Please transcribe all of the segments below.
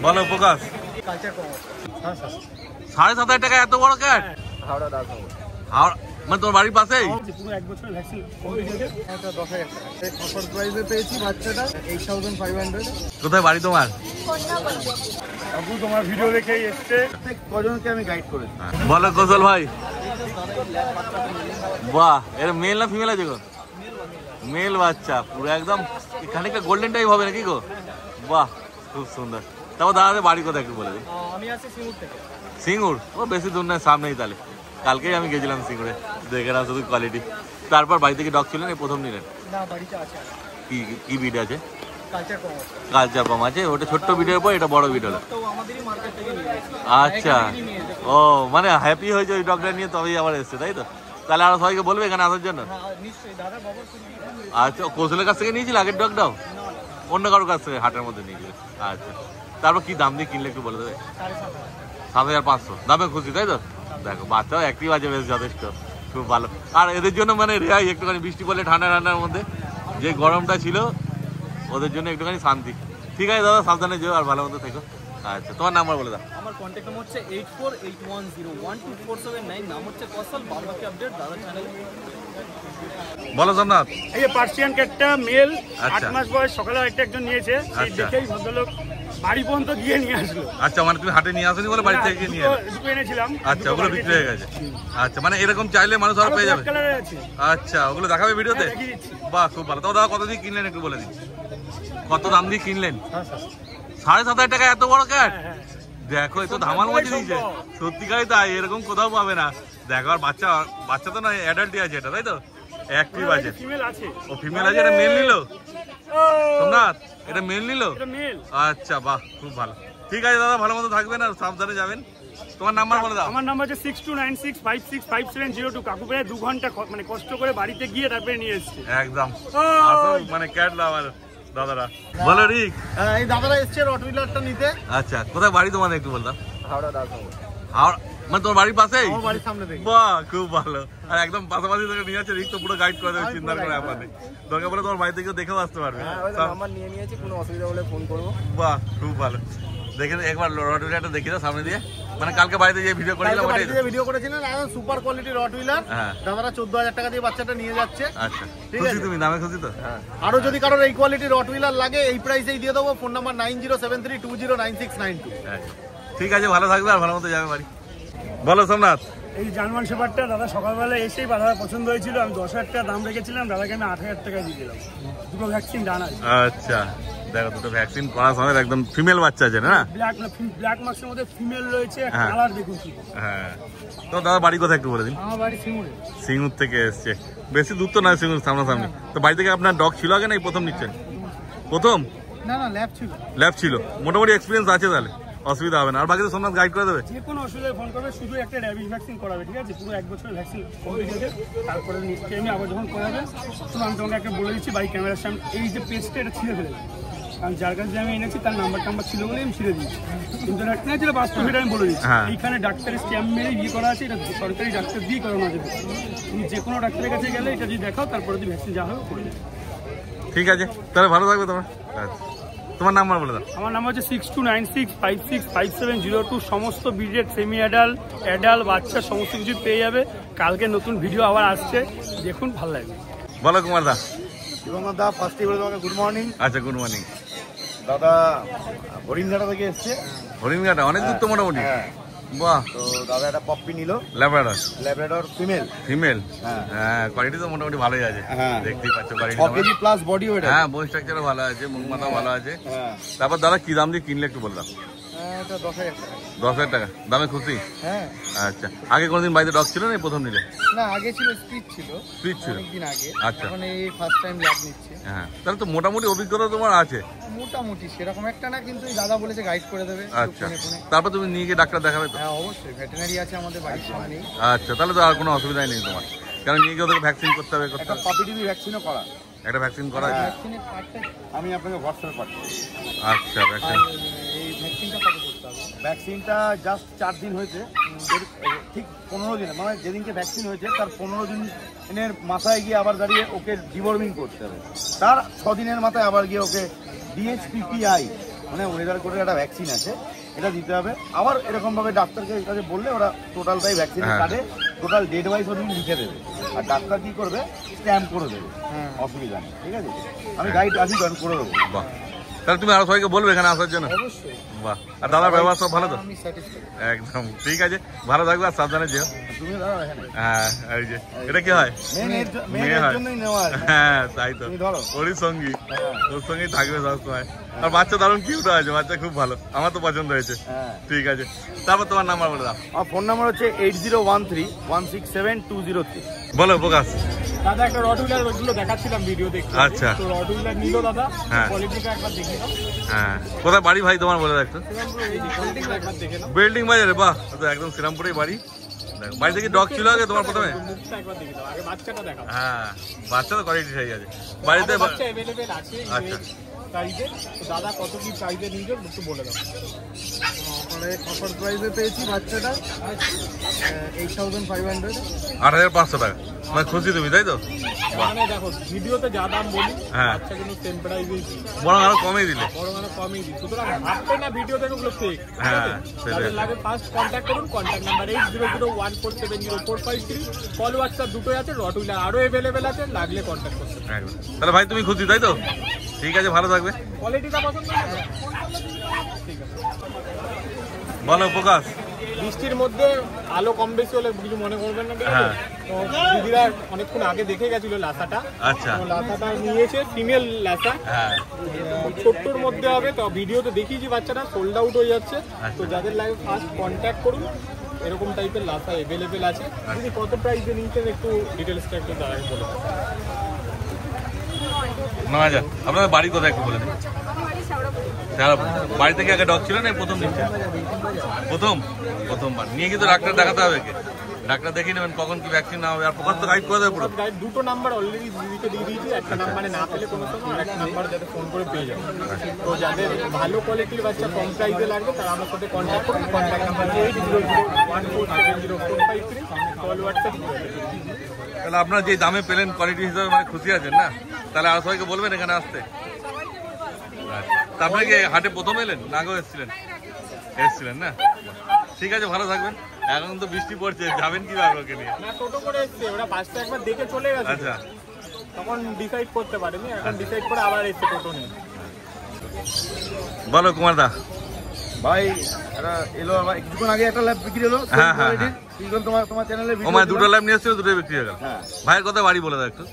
বলো প্রকাশ। 7,500 টাকা এত বড় ক্যাট? হাওড়া দাস হাওড়া মানে তোর বাড়ির পাশেই? পুরো 1 বছর ভ্যাকসিন কমপ্লিট হয়েছে। এটা 10,000 টাকা অফার প্রাইসে পেয়েছি বাচ্চাটা 8500। কোথায় বাড়ি তোমার? আপু তোমার ভিডিও দেখেই এসছে। কজনকে আমি গাইড করেছি। বলো কৌশল ভাই। বাহ, এর মেল না ফিমেল আছে গো? মেল বাচ্চা, পুরো একদম খানিকটা গোল্ডেন টাইপ হবে নাকি গো? বাহ খুব সুন্দর। তারপর দাদাদের বাড়ি কোথায় একটু বলে দিই। আমি আছি সিঙ্গুর থেকে। সিঙ্গুর? ও বেশি দূর নয়, সামনেই। তাহলে কালকেই আমি গেছিলাম সিঙ্গুরে, দেখে না শুধু কোয়ালিটি। তারপর বাড়ি থেকে ডগ ছিলেন, এই প্রথম নিলেন? না, বাড়িতে আছে। কি কি বিড আছে? কালচার কম আছে। ওটা ছোট্ট বিডের পর এটা বড় বিড হলো। আচ্ছা, ও মানে হ্যাপি হয়েছে ওই ডগটা নিয়ে, তবেই আবার এসছে, তাই তো? তাহলে আরো সবাইকে বলবে এখানে আসার জন্য। আচ্ছা, কৌশলের কাছ থেকে নিয়েছিল আগের ডগটাও? অন্য কারোর কাছ থেকে হাটের মধ্যে নিয়েছিল? আচ্ছা, তারপর কি দাম দিয়ে কিনলে একটু বলে দেবে? 7,500 দামে খুশি, তাই তো? দেখো বাচ্চাও অ্যাক্টিভ আছে বেশ, যথেষ্ট, খুব ভালো। আর এদের জন্য মানে রেহাই, একটুখানি বৃষ্টি পড়লে ঠান্ডার মধ্যে যে গরমটা ছিল, ওদের জন্য একটুখানি শান্তি। ঠিক আছে দাদা, সাবধানে যেও আর ভালো মতো থেকো। আচ্ছা, তোমার নাম্বার বলে দাও। আমার কন্ট্যাক্ট নাম্বার হচ্ছে 8481012479। নাম হচ্ছে কৌশল। বারবাকি আপডেট দাদা চ্যানেলে। বলো সোমনাথ। এই যে পার্সিয়ান ক্যাটটা মেল, 8 আচ্ছা। মাস বয়স, সকালে একটা নিয়েছে, সেই দেখেই ভদ্রলোক বাড়ি পর্যন্ত গিয়ে নিয়ে আসলো। আচ্ছা, মানে তুমি হাটে নিয়ে আসনি বলে বাড়ি থেকে নিয়ে দুটো এনেছিলাম। আচ্ছা, ওগুলো বিক্রি হয়ে গেছে। আচ্ছা, মানে এরকম চাইলে মানুষ আরো পেয়ে যাবে? আচ্ছা, ওগুলো দেখাবে ভিডিওতে? বাহ খুব ভালো। তো দাদা কত দিয়ে কিনলেন একটু বলে দিন, কত দাম দিয়ে কিনলেন? 7,500 টাকা এত বড় ক্যাট? দেখো, এত ধামাল মজা দিয়েছে, সত্যিকারই তাই, এরকম কোথাও পাবে না। দেখো, আর বাচ্চা তো নয়, অ্যাডাল্টই আছে এটা, তাই তো? অ্যাক্টিভ আছে। ও ফিমেল আছে। এটা মেল নিল সোমনাথ? এটা মেল নিল? আচ্ছা, বাহ খুব ভালো। ঠিক আছে দাদা, ভালো মতো থাকবেন আর সাবধানে যাবেন। তোমার নাম্বার বলে দাও। আমার নাম্বার হচ্ছে 6296565702। কাকুপেড়ে 2 ঘন্টা মানে কষ্ট করে বাড়িতে গিয়ে তারপরে নিয়ে এসেছে। একদম আসল মানে ক্যাট লাভার দাদারা। বলো রিক। এই দাদারা এসছে রটউইলারটা নিতে। আচ্ছা, কোথায় বাড়ি তোমাদের একটু বলতাম? হাওড়া দাস হাওড়া মানে তোমার বাড়ির পাশেই? আমার বাড়ির সামনে থেকে। বাহ খুব ভালো। আর একদম পাশাপাশি থেকে নিয়ে যাচ্ছে, রিক তো পুরো গাইড করে দেবে, চিন্তা করে ব্যাপার নেই। দরকার পড়লে তোমার বাড়ি থেকে দেখেও আসতে পারবে। নাম্বার নিয়ে নিয়েছি, কোনো অসুবিধা হলে ফোন করবো। বাহ খুব ভালো। দেখে একবার রটউইলারটা দেখি দাও সামনে দিয়ে, মানে কালকে বাড়িতে যে ভিডিও করেছিলাম ভিডিও করেছিলেন, একদম সুপার কোয়ালিটি রটউইলার। দাদারা 14,000 টাকা দিয়ে বাচ্চাটা নিয়ে যাচ্ছে। আচ্ছা, খুশি তুমি? দামে খুশি তো? আরো যদি কারোর এই কোয়ালিটি রটউইলার লাগে, এই প্রাইসেই দিয়ে দেবো। Phone number 9073209692। ঠিক আছে, ভালো থাকবে আর ভালো মতো যাবে বাড়ি। বলো সোমনাথ। এই জার্মান শেপার্ডটা দাদা সকালবেলা এসেই দাদার পছন্দ হয়েছিল। আমি 10,000 টাকা দাম রেখেছিলাম, দাদাকে আমি 8,000 টাকা দিয়ে দিলাম। দুটো ভ্যাকসিন ডান আছে। আচ্ছা, দেখো দুটো ভ্যাকসিন করা সময় একদম ফিমেল বাচ্চা আছে না? ব্ল্যাক মার্কসের মধ্যে ফিমেল রয়েছে, কালার দেখুন। হ্যাঁ, তো দাদা বাড়ি কোথায় একটু বলে দিন। আমার বাড়ি সিঙ্গুরে। সিঙ্গুর থেকে এসছে, বেশি দূর তো নয়, সিঙ্গুর সামনাসামনি। তো বাড়ি থেকে আপনার ডগ ছিল আগে না এই প্রথম নিচ্ছেন? প্রথম? না, ল্যাব ছিল। ল্যাব ছিল, মোটামুটি এক্সপিরিয়েন্স আছে, তাহলে অসুবিধা হবে না। আর বাকি তো সোমনাথ গাইড করে দেবে। যে কোনো অসুবিধায় ফোন করবে, শুধু একটা র্যাবিস ভ্যাকসিন করাবে, ঠিক আছে? পুরো 1 বছরের ভ্যাকসিন কমপ্লিট হয়েছে। তারপরে নেক্সট টাইমে আবার যখন করাবে, শুধু আমি তোমাকে একটা বলে দিচ্ছি, বাই ক্যামেরার সামনে এই যে পেজটা, এটা ছিঁড়ে ফেলেছে। কারণ যার কাছে আমি এনেছি তার নাম্বার ছিল বলে আমি ছিঁড়ে দিচ্ছি। ইন্টারনেট না ছিল, বাস্তব এটা আমি বলে দিচ্ছি। এইখানে ডাক্তারের স্ট্যাম্প মেরে ইয়ে করা আছে, এটা সরকারি ডাক্তার দিয়ে করানো আছে। তুমি যে কোনো ডাক্তারের কাছে গেলে এটা যদি দেখাও, তারপরে যদি ভ্যাকসিন যা হবে করে দেবে। ঠিক আছে, তাহলে ভালো থাকবে তোমার। আচ্ছা, তোমার নাম্বার বলে দাও। আমার নাম্বার হচ্ছে 6296565702। সমস্ত ব্রিডের সেমি অ্যাডাল্ট বাচ্চা সমস্ত কিছু পেয়ে যাবে। কালকে নতুন ভিডিও আবার আসছে, দেখুন, ভালো লাগবে। বলো কুমার দা। দা ফার্স্টে বলে তোমাকে গুড মর্নিং। আচ্ছা, গুড মর্নিং। দাদা হরিণঘাটা থেকে এসছে। হরিণঘাটা অনেক দূর তো মোটামুটি। বাহ, তো দাদা একটা পপি নিল, ল্যাব্রাডর ফিমেল। হ্যাঁ, কোয়ালিটি তো মোটামুটি ভালোই আছে, দেখতেই পাচ্ছ। Quality 6 KG plus body weight. হ্যাঁ, বোন স্ট্রাকচারও ভালো আছে, মুখ মাথাও ভালো আছে। তারপর দাদা কি দাম দিয়ে কিনলে একটু বললাম? এটা 10,000 টাকা। 10,000 টাকা দামে খুশি? হ্যাঁ। আচ্ছা, আগে কোনদিন বাড়িতে ডগ ছিল না প্রথম নিলে? না, আগে ছিল, স্পিচ ছিল অনেকদিন আগে। আচ্ছা, এখন এই ফার্স্ট টাইম ল্যাব নিচ্ছে। হ্যাঁ, তাহলে তো মোটামুটি অভিজ্ঞতা তোমার আছে? মোটামুটি সেরকম একটা না, কিন্তু দাদা বলেছে গাইড করে দেবে। আচ্ছা, তারপর তুমি নিয়ে গিয়ে ডাক্তার দেখাবে তো? হ্যাঁ, অবশ্যই, ভেটেরিনারি আছে আমাদের বাড়ির সামনেই। আচ্ছা, তাহলে তো আর কোনো অসুবিধাই নেই তোমার, কারণ নিয়ে গিয়ে ওদেরকে ভ্যাকসিন করতে হবে। একটা পাপি টিভি ভ্যাকসিনও করা। একটা ভ্যাকসিন করা আছে, আমি আপনাকে হোয়াটসঅ্যাপে পাঠাবো। আচ্ছা, ভ্যাকসিন এই ভ্যাকসিনটা কত করতে হবে? ভ্যাকসিনটা জাস্ট 4 দিন হয়েছে, ঠিক 15 দিন, মানে যেদিনকে ভ্যাকসিন হয়েছে তার 15 দিনের মাথায় গিয়ে আবার দাঁড়িয়ে ওকে ডিওর্মিং করতে হবে। তার 6 দিনের মাথায় আবার গিয়ে ওকে ডিএইচপিপিআই মানে ওয়েদার করে একটা ভ্যাকসিন আছে, এটা দিতে হবে। আবার এরকমভাবে ডাক্তারকে কাছে বললে ওরা টোটালটাই ভ্যাকসিনের কার্ডে টোটাল ডেট ওয়াইজ ওদের লিখে দেবে, আর ডাক্তার কী করবে স্ট্যাম্প করে দেবে, অসুবিধা নেই, ঠিক আছে? আমি গাইড আছি জয়েন করে দেবো। বাহ, তাহলে তুমি আরো সবাইকে বলবে এখানে আসার জন্য। বাহ, আর দাদার ব্যবহার সব ভালো তো? একদম ঠিক আছে, ভালো থাকবে আর সাবধানে যেও। তুমি দাঁড়াও এখানে। হ্যাঁ, এই যে এটা কি হয়? মেয়ের জন্যই নেওয়া আছে। হ্যাঁ তাই তো, তুমি ধরো। ওরই সঙ্গী, ওর সঙ্গেই থাকবে সবসময়। আর বাচ্চা দারুণ কিউট আছে, বাচ্চা খুব ভালো, আমার তো পছন্দ হয়েছে। ঠিক আছে, তারপর তোমার নাম্বার বলে দাও। আমার ফোন নাম্বার হচ্ছে 8013167203। বলো প্রকাশ। দাদা একটা রটউইলার ওইগুলো দেখাচ্ছিলাম ভিডিও দেখতে। আচ্ছা। তো রটউইলার নিল দাদা, হ্যাঁ। কোয়ালিটিটা একবার দেখে নাও। হ্যাঁ, কোথায় বাড়ি ভাই তোমার বলে দেখতো? এই যে কোয়ালিটিটা একবার দেখে নাও। বিল্ডিং বাজারে। বাহ, তো একদম শ্রীরামপুরেই বাড়ি। দেখো, বাড়িতে কি ডগ ছিল আগে তোমার প্রথমে? মুখটা একবার দেখে দাও, আগে বাচ্চাটা দেখাও। হ্যাঁ, বাচ্চা তো কোয়ালিটি ঠিক আছে বাড়িতে। বাচ্চা अवेलेबल আছে আচ্ছা। প্রাইসে। তো দাদা কত কি প্রাইসে নিয়ে যাও একটু বলে দাও। মানে অফার প্রাইসে পেয়েছি বাচ্চাটা 8500। 8500 টাকা, মানে খুশি তুমি তাই তো? মানে দেখো ভিডিওতে যা দাম বলি, হ্যাঁ। বাচ্চা কিন্তু সেম প্রাইসেই দিই, বরং আরো কমেই দিলে। বড় মানে কমই দিই। সুতরাং ভাবতে না ভিডিও থেকে ওগুলো ফেক। হ্যাঁ, সেটাই। যাদের লাগে ফার্স্ট কন্ট্যাক্ট করুন, কন্ট্যাক্ট নাম্বার 8001470453। কল হোয়াটসঅ্যাপ দুটোই আছে, রটউইলার আরও অ্যাভেলেবেল আছে, লাগলে কন্ট্যাক্ট করতে পারেন। একদম। তাহলে ভাই তুমি খুশি তাই তো? ঠিক আছে, ভালো থাকবে। কোয়ালিটিটা পছন্দ হয়েছে? ঠিক আছে। বলো প্রকাশ। বৃষ্টির মধ্যে আলো কম বেশি হলে কিছু মনে করবেন না, ঠিক আছে? হ্যাঁ। তো দিদিরা অনেকক্ষণ আগে দেখে গেছিল লাসাটা। আচ্ছা। তো লাসাটা নিয়েছে ফিমেল লাসা, হ্যাঁ, ছোট্টর মধ্যে হবে। তো ভিডিওতে দেখিয়েছি বাচ্চাটা সোল্ড আউট হয়ে যাচ্ছে। তো যাদের লাগে ফার্স্ট কন্ট্যাক্ট করুন, এরকম টাইপের লাসা অ্যাভেলেবেল আছে। যদি কত প্রাইসে নিচ্ছেন একটু ডিটেলসটা একটু দাঁড়ায় বলে দেন। 9000। আপনাদের বাড়ি কোথায় একটু বলে দিন। বাড়ি থেকে আগে ডগ ছিল না প্রথম দিন? প্রথমবার নিয়ে কিন্তু ডাক্তার দেখাতে হবে। ডাক্তার দেখিয়ে নেবেন কখন কি ভ্যাকসিন না হবে, আর প্রকাশ তো গাইড করে দেবে পুরো। দুটো নাম্বার অলরেডি দিদিকে দিয়ে দিয়েছি, একটা নাম্বারে না পেলে কোনো সময় আর একটা নাম্বার যাতে ফোন করে পেয়ে যাবে। তো যাদের ভালো কোয়ালিটির বাচ্চা কম প্রাইসে লাগবে তারা আমার সাথে কন্ট্যাক্ট করুন। Contact number 8001470453। Call WhatsApp. তাহলে আপনারা যে দামে পেলেন কোয়ালিটি হিসাবে মানে খুশি আছেন না? তাহলে আর সবাইকে বলবেন এখানে আসতে। তা আপনারা কি হাটে প্রথম এলেন না আগেও এসছিলেন না? ঠিক আছে, ভালো থাকবেন। এখন তো বৃষ্টি পড়ছে, যাবেন কিভাবে ওকে নিয়ে? না, টোটো করে এসছে ওরা, বাসটা একবার দেখে চলে গেছে। আচ্ছা, তখন ডিসাইড করতে পারেনি, এখন ডিসাইড করে আবার এসছে টোটো নিয়ে। বলো কুমার দা। ভাই এটা এলো আমার কিছুক্ষণ আগে একটা ল্যাব বিক্রি হলো। হ্যাঁ, হ্যাঁ, তোমার চ্যানেলে ও মানে দুটো ল্যাব নিয়ে এসেছিল, দুটোই বিক্রি হয়ে গেল। হ্যাঁ। ভাইয়ের কথা বাড়ি বলে দাও একটু।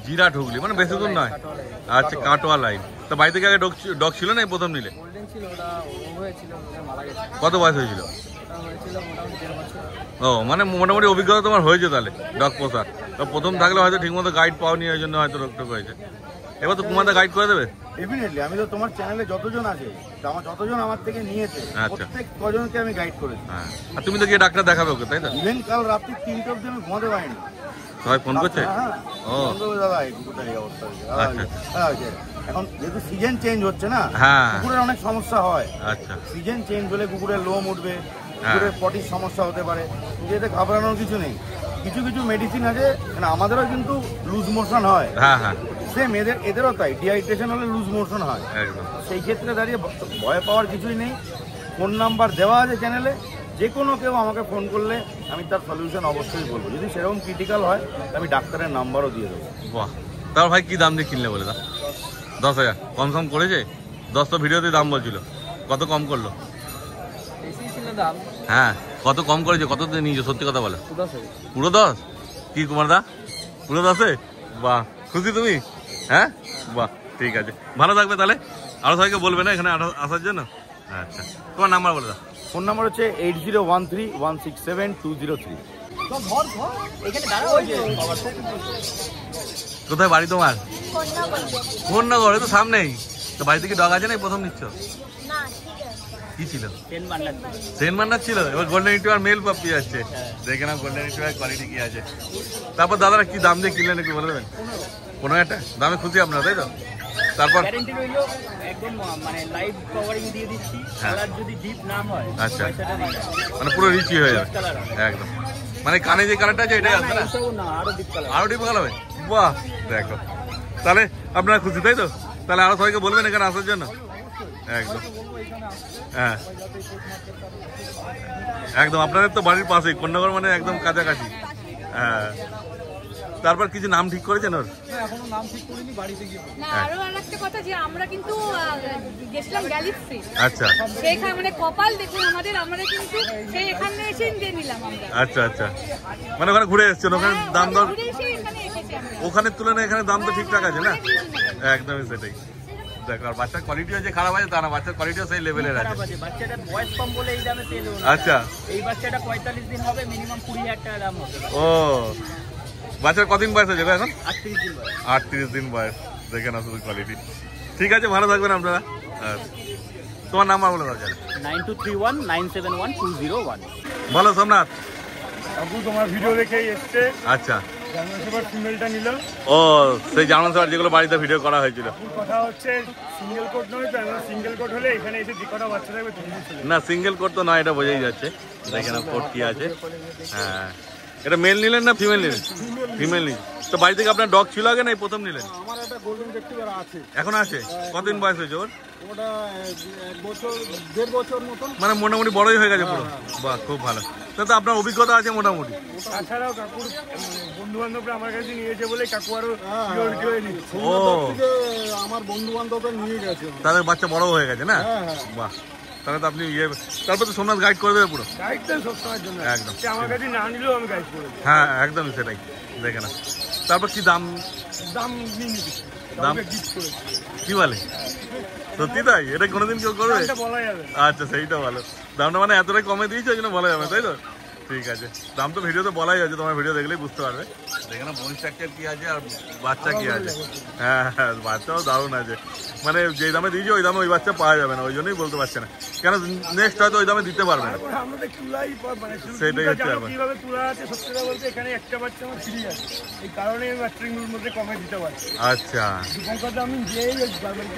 জিরাট হুগলি, মানে বেশি দূর নয়। আচ্ছা, কাটোয়া লাইন। তো বাড়ি থেকে আগে ডগ ছিল না প্রথম নিলে? কত বয়স হয়েছিল? ও মানে মোটামুটি অভিজ্ঞতা তোমার হয়েছে তাহলে ডগ পোষার। তো প্রথম থাকলে হয়তো ঠিকমতো গাইড পাওনি, ওই জন্য হয়তো রোগ টোক হয়েছে। এবার তো কুমারদা গাইড করে দেবে। ডেফিনেটলি, আমি তো তোমার চ্যানেলে যতজন আছে, যতজন আমার থেকে নিয়েছে প্রত্যেক কজনকে আমি গাইড করেছি। হ্যাঁ, আর তুমি তো গিয়ে ডাক্তার দেখাবে ওকে তাই তো? ইভেন কাল রাত্রি 3টা অবধি আমি ঘুমাতে পারিনি। সবাই ফোন করছে? ও দাদা এই কুকুরটার এই অবস্থা হয়েছে। এখন যেহেতু সিজন চেঞ্জ হচ্ছে না, কুকুরের অনেক সমস্যা হয়। আচ্ছা, সিজন চেঞ্জ হলে কুকুরের লোম উঠবে, কুকুরের পটির সমস্যা হতে পারে। এতে ঘাবড়ানোর কিছু নেই। কিছু কিছু মেডিসিন আছে, মানে আমাদেরও কিন্তু লুজ মোশন হয়। হ্যাঁ হ্যাঁ, সেম এদেরও তাই, ডিহাইড্রেশন হলে লুজ মোশন হয়। একদম। সেই ক্ষেত্রে দাঁড়িয়ে ভয় পাওয়ার কিছুই নেই। ফোন নাম্বার দেওয়া আছে চ্যানেলে, যে কোনো কেউ আমাকে ফোন করলে আমি তার সলিউশন অবশ্যই বলবো। যদি সেরকম ক্রিটিক্যাল হয় আমি ডাক্তারের নাম্বারও দিয়ে দেবো। বাহ, তার ভাই কি দাম দিয়ে কিনলে বলে দাও? 10,000 কম করেছে? 10 তো ভিডিওতে দাম বলছিল, কত কম করলো? হ্যাঁ, কত কম করেছে? কত দিয়ে নিয়েছো সত্যি কথা বলো? পুরো 10? কি কুমার দা, পুরো 10-এ? বাহ, খুশি তুমি? হ্যাঁ, বাহ, ঠিক আছে, ভালো থাকবে তাহলে। আরো সবাইকে বলবে না এখানে আসার জন্য? আচ্ছা, তোমার নাম্বার বলে দাও। ফোন নাম্বার হচ্ছে 8013167203। কোথায় বাড়ি তোমার? কোন্নগর, তো সামনেই তো। বাড়ি থেকে ডগ আছে না প্রথম নিচ্ছ? কি ছিল? সেন মান্নার ছিল। এবার গোল্ডেন রিট্রিভার মেল পাপ্পি আছে, দেখে নাও গোল্ডেন রিট্রিভার কোয়ালিটি কি আছে। তারপর দাদারা কি দাম দিয়ে কিনলেন একটু বলে দেবেন? 15,000 দামে খুশি আপনারা তাই তো? তারপর একদম মানে লাইভ কভারিং দিয়ে দিচ্ছি, কালার যদি ডিপ না হয় আচ্ছা, মানে পুরো রিচি হয়ে যাবে একদম। মানে কানে যে কালারটা আছে এটাই আছে না? আরো ডিপ কালার, আরো ডিপ কালার হবে। বাহ, দেখো তাহলে আপনারা খুশি তাই তো? তাহলে আরো সবাইকে বলবেন এখানে আসার জন্য। একদম হ্যাঁ একদম, আপনাদের তো বাড়ির পাশেই, কোন্নগর মানে একদম কাছাকাছি। হ্যাঁ, তারপর কিছু নাম ঠিক করেছেন ওর? এখনো নাম ঠিক করিনি, বাড়িতে গিয়ে। না, আরো আরেকটা কথা যে আমরা কিন্তু গেছিলাম গ্যালাক্সি। আচ্ছা, সেইখানে মানে কপাল দেখুন আমাদের, আমরা কিন্তু সেই এখানে এসে নিয়ে নিলাম আমরা। আচ্ছা আচ্ছা, মানে ওখানে ঘুরে এসেছেন, ওখানে দাম দর ঘুরে এসে এখানে এসেছি আমরা। ওখানের তুলনায় এখানে দাম তো ঠিকঠাক আছে না? একদমই সেটাই। দেখো, আর বাচ্চার কোয়ালিটিও যে খারাপ আছে তা না, বাচ্চার কোয়ালিটিও সেই লেভেলের আছে। বাচ্চাটার বয়স কম বলে এই দামে পেল। আচ্ছা, এই বাচ্চাটা 45 দিন হবে, মিনিমাম 20,000 টাকা দাম হবে। ও বাচ্চার কদিন বয়স হয়েছে এখন? 38 দিন বয়স। 38 দিন বয়স। দেখে না শুধু কোয়ালিটি। ঠিক আছে, ভালো থাকবেন আপনারা। তোমার নাম্বার বলে দাও। 9231971201। বলো সোমনাথ। কাকু তোমার ভিডিও দেখেই এসছে, আচ্ছা, জার্মান শেফার্ড ফিমেলটা নিল। ও সেই জার্মান শেফার্ড যেগুলো বাড়িতে ভিডিও করা হয়েছিল। কথা হচ্ছে সিঙ্গেল কোট নয় তো, সিঙ্গেল কোট হলে এখানে এসে যে কটা বাচ্চা থাকবে তুমি না, সিঙ্গেল কোট তো নয়, এটা বোঝাই যাচ্ছে। দেখে না কোট কি আছে। হ্যাঁ, এটা মেল নিলেন না ফিমেল নিলেন? ফিমেল নিলেন। তো বাড়ি থেকে আপনার ডগ ছিল আগে না এই প্রথম নিলেন? আমার একটা গোল্ডেন রেট্রিভার আছে। এখন আছে? কতদিন বয়স হয়েছে ওর? ওটা 1 বছর 1.5 বছর মতন। মানে মোটামুটি বড়ই হয়ে গেছে পুরো। বাহ, খুব ভালো। তো আপনার অভিজ্ঞতা আছে মোটামুটি? তাছাড়াও কাকুর বন্ধু বান্ধবরা আমার কাছে নিয়েছে বলে কাকু আরো ও, আমার বন্ধু বান্ধবরা নিয়ে গেছে, তাদের বাচ্চা বড় হয়ে গেছে না? বাহ, তাহলে তো আপনি তারপর তো সোমনাথ গাইড করে দেবে পুরো। গাইড দেন সবসময়ের জন্য। একদম। আমার কাছে না নিলেও আমি গাইড করে দিই। হ্যাঁ, একদমই সেটাই। দেখে না তারপর কি দাম নিয়ে নিবি, দাম গিফট করে কি বলে? সত্যি তাই? এটা কোনোদিন কেউ করবে? এটা বলা যাবে। আচ্ছা, সেইটা ভালো। দামটা মানে এতটাই কমে দিয়েছে ওই জন্য বলা যাবে, তাই তো? ঠিক আছে, দাম তো ভিডিওতে বলাই আছে, তোমার ভিডিও দেখলেই বুঝতে পারবে। এখানে বোন স্ট্রাকচার কি আছে আর বাচ্চা কি আছে। হ্যাঁ হ্যাঁ, বাচ্চাও দারুণ আছে। মানে যে দামে দিয়েছে ওই দামে ওই বাচ্চা পাওয়া যাবে না, ওই জন্যই বলতে পারছে না। কেন নেক্সট হয়তো ওই দামে দিতে পারবে না। আমাদের তুলাই মানে সেটাই হচ্ছে ব্যাপার। কিভাবে তুলা আছে সত্যি কথা বলতে, এখানে একটা বাচ্চা আমার ফ্রি আছে, এই কারণে আমি ম্যাট্রিংগুলোর মধ্যে কমে দিতে পারছি। আচ্ছা, দীপঙ্কর আমি যেই চাকরি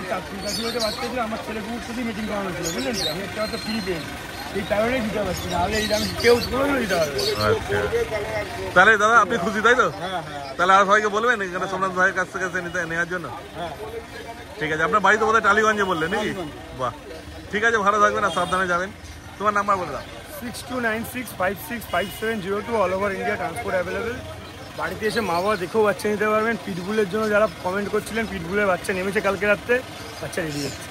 বাচ্চা ছিল, আমার ছেলেগুলোর সাথেই মিটিং করানো ছিল, বুঝলেন তো? আমি একটা বাচ্চা ফ্রি পেয়েছি, এই কারণেই দিতে পারছি, নাহলে এই দাম কেউ কোনোদিনও দিতে পারবে। আচ্ছা, তাহলে দাদা আপনি খুশি তাই তো? তাহলে আর সবাইকে বলবেন এখানে সোমনাথ ভাইয়ের কাছ থেকে নেওয়ার জন্য। ঠিক আছে, আপনার বাড়ি তো বোধহয় টালিগঞ্জে বললেন নাকি? বাহ, ঠিক আছে, ভালো থাকবেন আর সাবধানে যাবেন। তোমার নাম্বার বলে দাও। 6296565702, all over India transport available. বাড়িতে এসে মা বাবা দেখেও বাচ্চা নিতে পারবেন। পিটবুলের জন্য যারা কমেন্ট করছিলেন, পিটবুলের বাচ্চা নেমেছে কালকে রাত্রে, বাচ্চা রেডি হচ্ছে।